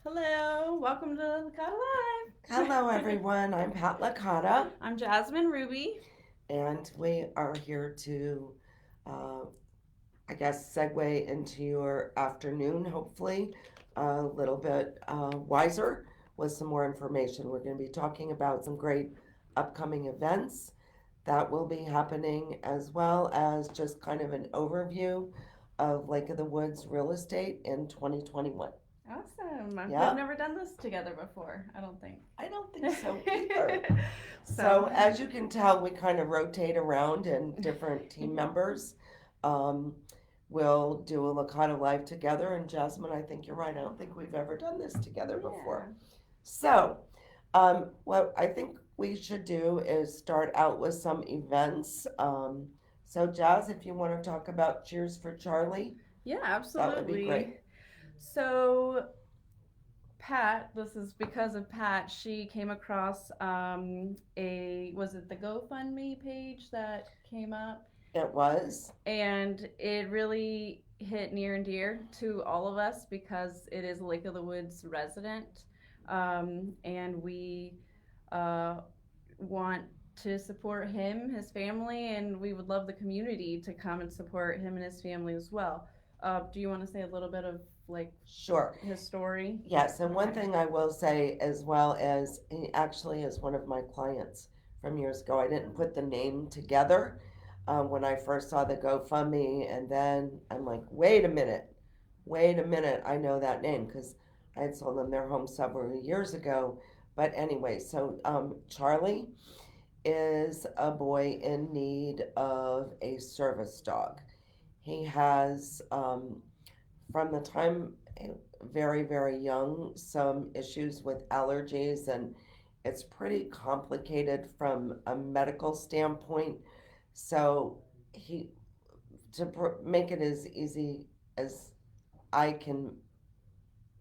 Hello, welcome to LicataLive. Hello, everyone. I'm Pat Licata, I'm Jazmine Rubi. and we are here to, uh, I guess, segue into your afternoon, hopefully, a little bit wiser with some more information. We're going to be talking about some great upcoming events that will be happening, as well as just kind of an overview of Lake of the Woods real estate in 2021. Awesome. We've Yeah, never done this together before, I don't think. I don't think so either. So, So, as you can tell, we kind of rotate around and different team members. Um, we'll do a Licata Live together. And Jasmine, I think you're right. I don't think we've ever done this together yeah. before. So, what I think we should do is start out with some events. So, Jazz, if you want to talk about Cheers for Charlie, Yeah, that would be great. absolutely. So, Pat, this is because of Pat. She came across was it the GoFundMe page that came up? It was. And it really hit near and dear to all of us because it is a Lake of the Woods resident. And we uh, want to support him, his family, and we would love the community to come and support him and his family as well. Do you want to say a little bit of like Sure. his story? Yes, and one Okay. thing I will say as well as he actually is one of my clients from years ago. I didn't put the name together when I first saw the GoFundMe, and then I'm like, wait a minute, I know that name because I had sold them their home several years ago. But anyway, so Charlie is a boy in need of a service dog. He has, from the time very, very young, some issues with allergies, and it's pretty complicated from a medical standpoint. So, he, make it as easy as I can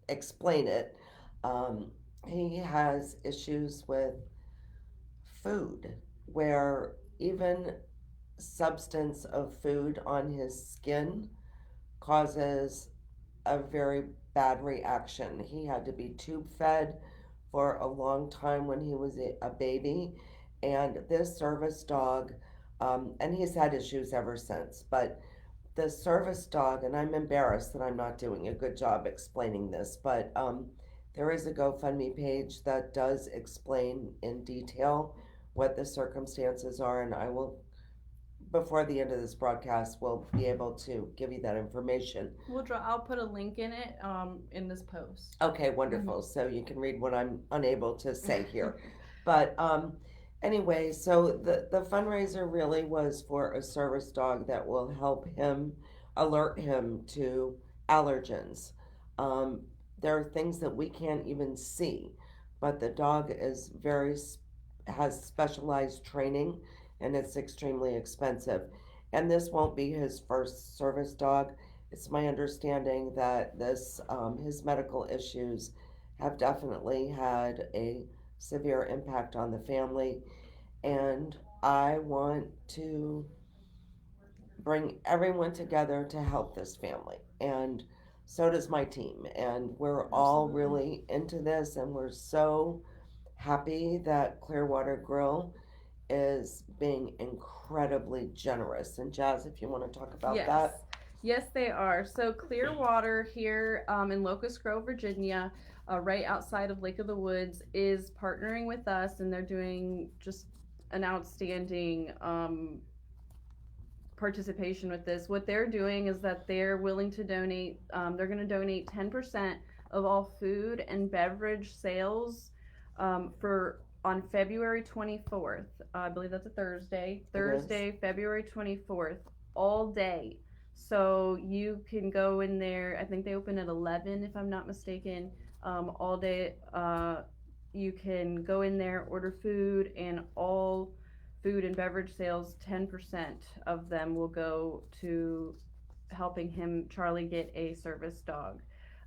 explain it, um, he has issues with food where even substance of food on his skin causes a very bad reaction. He had to be tube fed for a long time when he was a baby. And this service dog, and he's had issues ever since, but the service dog, and I'm embarrassed that I'm not doing a good job explaining this, but there is a GoFundMe page that does explain in detail what the circumstances are, and I will, before the end of this broadcast, will be able to give you that information. I'll put a link in it in this post. Okay, wonderful. Mhm. So you can read what I'm unable to say here. But anyway, so the fundraiser really was for a service dog that will help him alert him to allergens. Um, there are things that we can't even see, but the dog is has specialized training, and it's extremely expensive. And this won't be his first service dog. It's my understanding that this his medical issues have definitely had a severe impact on the family, and I want to bring everyone together to help this family. And so does my team. And we're all Absolutely. really into this, and we're so happy that Clearwater Grill is being incredibly generous. And Jazz, if you want to talk about Yes. that. Yes, they are. So Clearwater here in Locust Grove, Virginia, right outside of Lake of the Woods, is partnering with us, and they're doing just an outstanding participation with this. What they're doing is that they're willing to donate. They're going to donate 10% of all food and beverage sales for on February 24th. I believe that's a Thursday. It is. Thursday, February 24th, all day. So you can go in there. I think they open at 11, if I'm not mistaken. All day. You can go in there, order food, and all food and beverage sales, 10% of them will go to helping Charlie, get a service dog.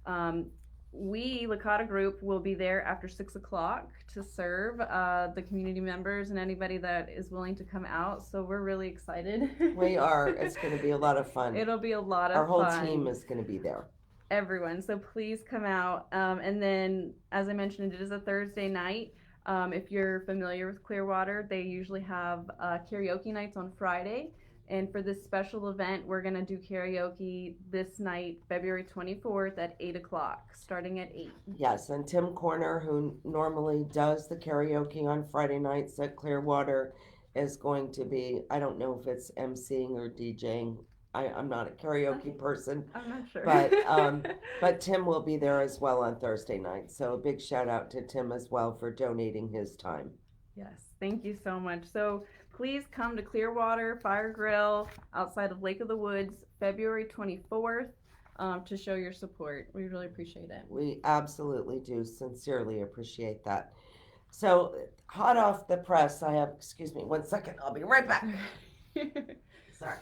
Um, we, Licata Group, will be there after 6 o'clock to serve the community members and anybody that is willing to come out. So we're really excited. We are. It's going to be a lot of fun. It'll be a lot Our of whole team fun. is going to be there. everyone. So please come out. And then, as I mentioned, it is a Thursday night. If you're familiar with Clearwater, they usually have karaoke nights on Friday. And for this special event, we're going to do karaoke this night, February 24th at 8 o'clock, starting at 8. Yes, and Tim Corner, who normally does the karaoke on Friday nights at Clearwater, is going to be, I don't know if it's emceeing or DJing. I'm not a karaoke person, I'm not sure. but Tim will be there as well on Thursday night. So a big shout out to Tim as well for donating his time. Yes, thank you so much. So please come to Clearwater Fire Grill outside of Lake of the Woods, February 24th, to show your support. We really appreciate it. We absolutely do sincerely appreciate that. So, hot off the press, I have, excuse me, 1 second, I'll be right back. Sorry.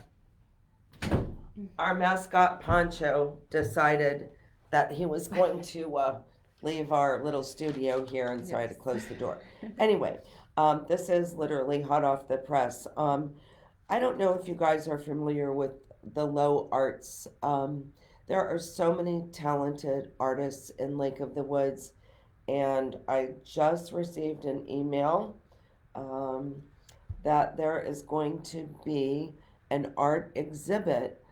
Our mascot Poncho decided that he was going to leave our little studio here, and so I had to close the door. Anyway, this is literally hot off the press. I don't know if you guys are familiar with the low arts. There are so many talented artists in Lake of the Woods, and I just received an email um, that there is going to be an art exhibit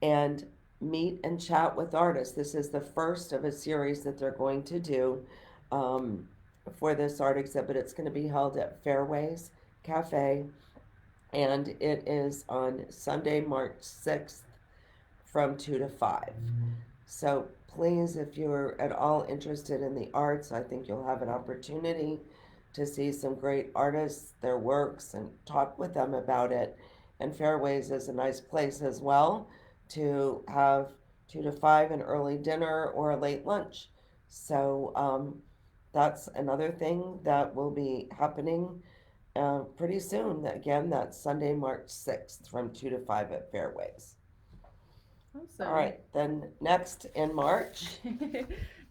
and meet and chat with artists. This is the first of a series that they're going to do for this art exhibit. It's going to be held at Fairways Cafe, and it is on Sunday, March 6th from 2 to 5. So please, if you're at all interested in the arts, I think you'll have an opportunity to see some great artists, their works, and talk with them about it. And Fairways is a nice place as well to have 2 to 5 an early dinner or a late lunch. So that's another thing that will be happening pretty soon. Again, that's Sunday, March 6th from 2 to 5 at Fairways. Awesome. All right, then next in March.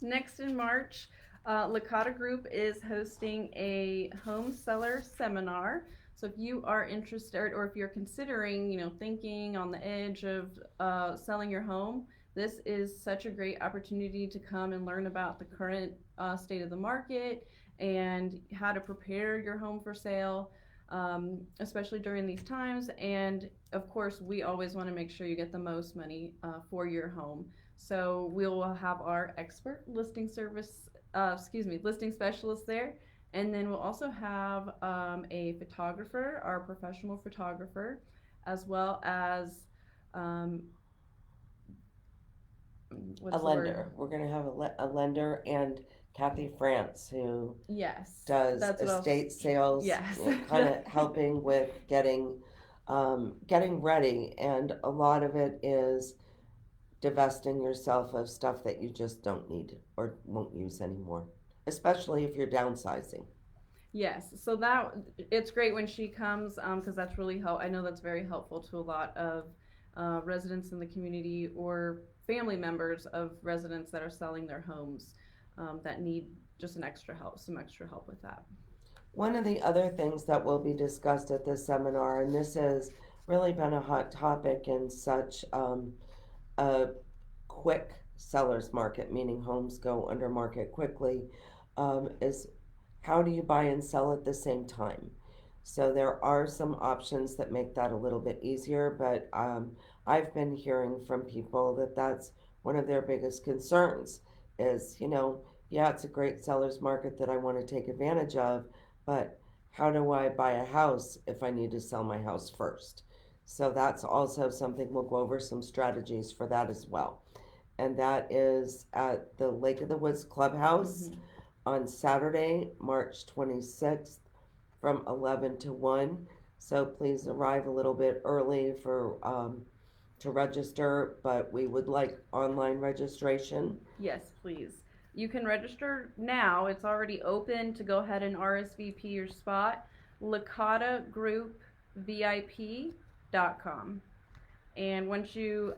Next in March, Licata Group is hosting a home seller seminar. So if you are interested, or if you're considering, thinking on the edge of selling your home, this is such a great opportunity to come and learn about the current state of the market and how to prepare your home for sale, especially during these times. And of course, we always want to make sure you get the most money for your home. So we will have our expert listing listing specialist there. And then we'll also have a photographer, our professional photographer, as well as a lender. We're going to have a lender and Kathy France, who does estate sales, kind of helping with getting ready. And a lot of it is divesting yourself of stuff that you just don't need or won't use anymore, especially if you're downsizing. Yes, so that it's great when she comes because that's really I know that's very helpful to a lot of residents in the community or family members of residents that are selling their homes that need just some extra help with that. One of the other things that will be discussed at this seminar, and this has really been a hot topic in such a quick seller's market, meaning homes go under market quickly, is how do you buy and sell at the same time? So there are some options that make that a little bit easier, but I've been hearing from people that that's one of their biggest concerns is, yeah, it's a great seller's market that I want to take advantage of, but how do I buy a house if I need to sell my house first? So that's also something we'll go over some strategies for that as well. And that is at the Lake of the Woods Clubhouse on Saturday, March 26th from 11 to 1. So please arrive a little bit early for to register, but we would like online registration. Yes, please. You can register now. It's already open to go ahead and RSVP your spot. LicataGroupVIP.com. And once you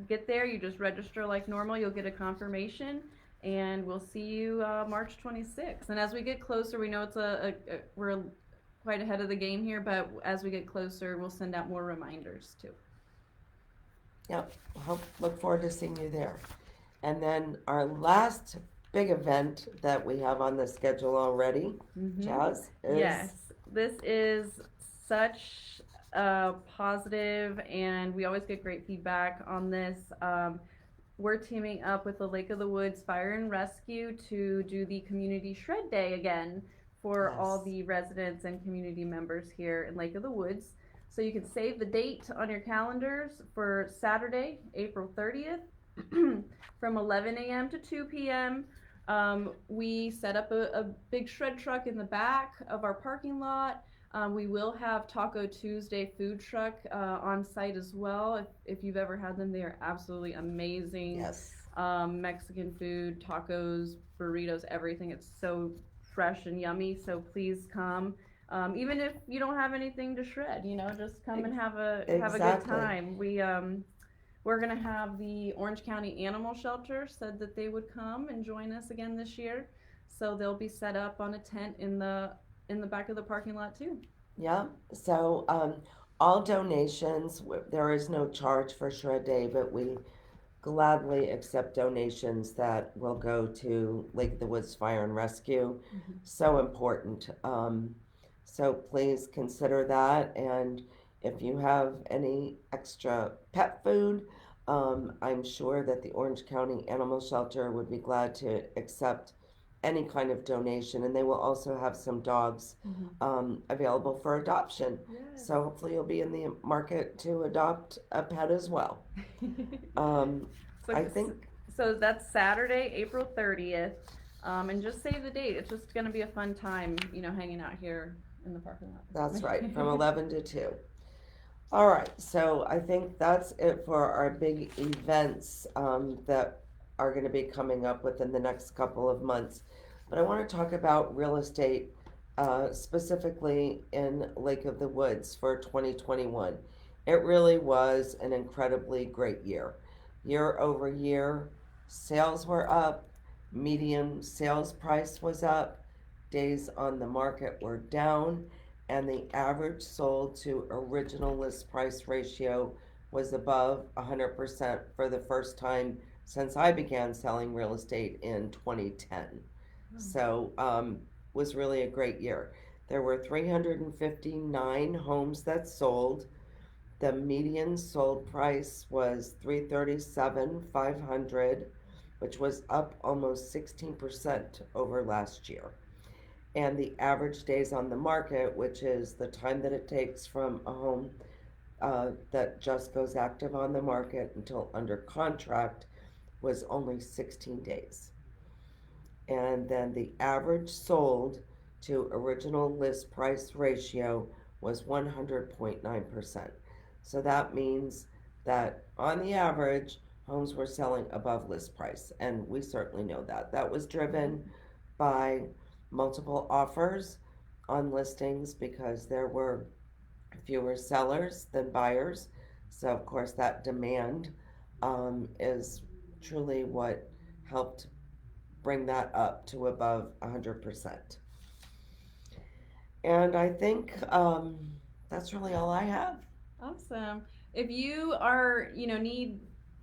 get there, you just register like normal. You'll get a confirmation, and we'll see you March 26th. And as we get closer, we know it's we're quite ahead of the game here, but as we get closer, we'll send out more reminders too. Yep, look forward to seeing you there. And then our last big event that we have on the schedule already, Mm-hmm. Jazz, is Yes, this is such a positive, and we always get great feedback on this. We're teaming up with the Lake of the Woods Fire and Rescue to do the Community Shred Day again for all yes, the residents and community members here in Lake of the Woods. So you can save the date on your calendars for Saturday, April 30th from 11 a.m. to 2 p.m. We set up a big shred truck in the back of our parking lot. We will have Taco Tuesday food truck on site as well. If you've ever had them, they are absolutely amazing. yes, Mexican food, tacos, burritos, everything. It's so fresh and yummy. So please come. Even if you don't have anything to shred, just come and have a good exactly. time. We're gonna have the Orange County Animal Shelter said that they would come and join us again this year. So they'll be set up on a tent in the back of the parking lot too. Yeah. So, all donations, there is no charge for Shred Day, but we gladly accept donations that will go to Lake of the Woods Fire and Rescue. Mhm. So important. So please consider that. And if you have any extra pet food, I'm sure that the Orange County Animal Shelter would be glad to accept any kind of donation. And they will also have some dogs Mhm. available for adoption. Yes. So hopefully you'll be in the market to adopt a pet as well. Um, so I think so that's Saturday, April 30th. And just save the date. It's just gonna be a fun time, hanging out here in the parking that's lot. right, from 11 to 2. All right, so I think that's it for our big events that are going to be coming up within the next couple of months. But I want to talk about real estate, specifically in Lake of the Woods for 2021. It really was an incredibly great year. Year over year, sales were up, median sales price was up, days on the market were down, and the average sold to original list price ratio was above 100% for the first time since I began selling real estate in 2010. So, was really a great year. There were 359 homes that sold. The median sold price was 337,500, which was up almost 16% over last year. And the average days on the market, which is the time that it takes from a home that just goes active on the market until under contract, was only 16 days. And then the average sold to original list price ratio was 100.9%. So that means that on the average, homes were selling above list price. And we certainly know that. That was driven by multiple offers on listings because there were fewer sellers than buyers. So, of course, that demand is truly what helped bring that up to above 100%. And I think that's really all I have. Awesome. If you are, need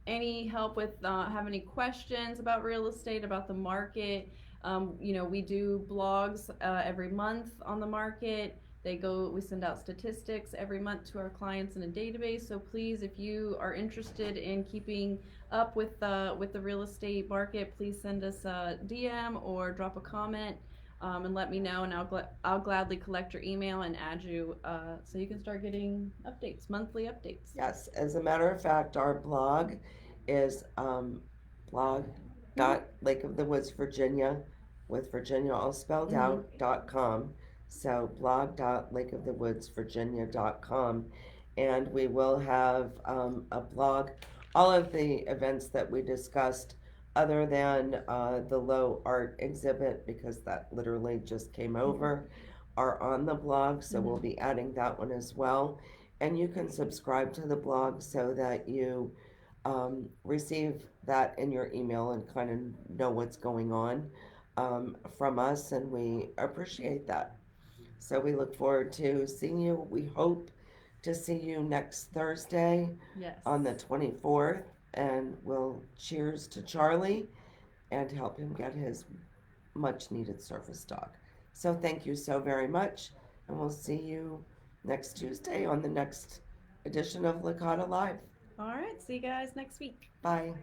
any help with have any questions about real estate, about the market, we do blogs every month on the market. We send out statistics every month to our clients in a database. So please, if you are interested in keeping up with the real estate market, please send us a DM or drop a comment and let me know, and I'll gladly collect your email and add you so you can start getting updates, monthly updates. Yes, as a matter of fact, our blog is Mm-hmm. blog.lakeofthewoodsvirginia with Virginia all spelled Mm-hmm. out.com. So blog.lakeofthewoodsvirginia.com. And we will have a blog, all of the events that we discussed, other than the low art exhibit, because that literally just came over, are on the blog. So we'll Mm-hmm. be adding that one as well. And you can subscribe to the blog so that you receive that in your email and kind of know what's going on from us, and we appreciate that. So we look forward to seeing you. We hope to see you next Thursday Yes. on the 24th and we'll cheers to Charlie and help him get his much needed service dog. So thank you so very much, and we'll see you next Tuesday on the next edition of Licata Live. All right, see you guys next week. Bye.